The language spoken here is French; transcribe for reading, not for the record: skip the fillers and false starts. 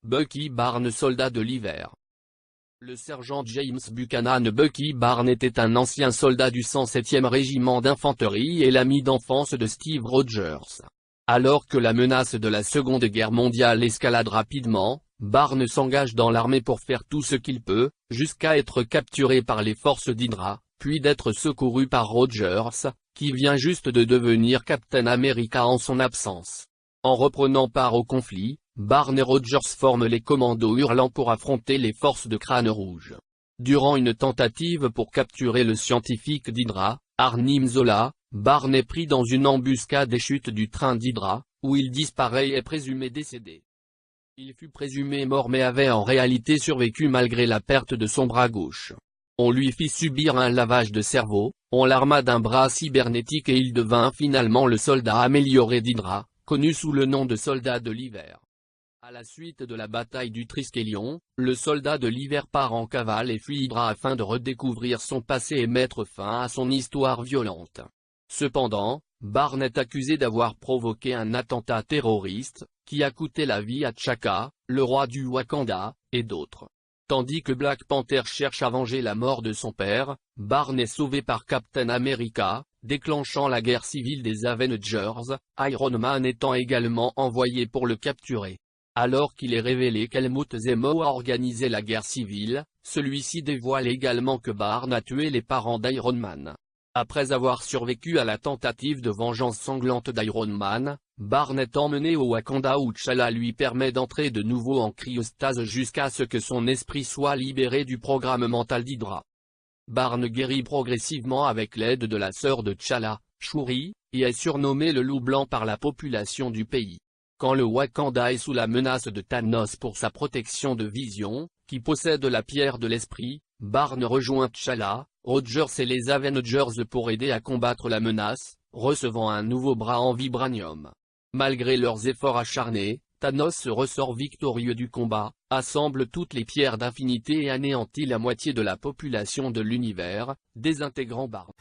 Bucky Barnes, soldat de l'hiver. Le sergent James Buchanan Bucky Barnes était un ancien soldat du 107e régiment d'infanterie et l'ami d'enfance de Steve Rogers. Alors que la menace de la Seconde Guerre mondiale escalade rapidement, Barnes s'engage dans l'armée pour faire tout ce qu'il peut, jusqu'à être capturé par les forces d'Hydra, puis d'être secouru par Rogers, qui vient juste de devenir Captain America en son absence. En reprenant part au conflit, Barnes et Rogers forment les Commandos Hurlants pour affronter les forces de Crâne Rouge. Durant une tentative pour capturer le scientifique d'Hydra, Arnim Zola, Barnes est pris dans une embuscade et chute du train d'Hydra, où il disparaît et est présumé décédé. Il fut présumé mort mais avait en réalité survécu malgré la perte de son bras gauche. On lui fit subir un lavage de cerveau, on l'arma d'un bras cybernétique et il devint finalement le soldat amélioré d'Hydra, connu sous le nom de soldat de l'hiver. À la suite de la bataille du Triskelion, le soldat de l'hiver part en cavale et fuit Hydra afin de redécouvrir son passé et mettre fin à son histoire violente. Cependant, Barnes est accusé d'avoir provoqué un attentat terroriste, qui a coûté la vie à T'Chaka, le roi du Wakanda, et d'autres. Tandis que Black Panther cherche à venger la mort de son père, Barnes est sauvé par Captain America, déclenchant la guerre civile des Avengers, Iron Man étant également envoyé pour le capturer. Alors qu'il est révélé qu'Helmut Zemo a organisé la guerre civile, celui-ci dévoile également que Barnes a tué les parents d'Iron Man. Après avoir survécu à la tentative de vengeance sanglante d'Iron Man, Barnes est emmené au Wakanda où T'Challa lui permet d'entrer de nouveau en cryostase jusqu'à ce que son esprit soit libéré du programme mental d'Hydra. Barnes guérit progressivement avec l'aide de la sœur de T'Challa, Shuri, et est surnommé le Loup Blanc par la population du pays. Quand le Wakanda est sous la menace de Thanos pour sa protection de Vision, qui possède la pierre de l'esprit, Barnes rejoint T'Challa, Rogers et les Avengers pour aider à combattre la menace, recevant un nouveau bras en vibranium. Malgré leurs efforts acharnés, Thanos se ressort victorieux du combat, assemble toutes les pierres d'infinité et anéantit la moitié de la population de l'univers, désintégrant Barnes.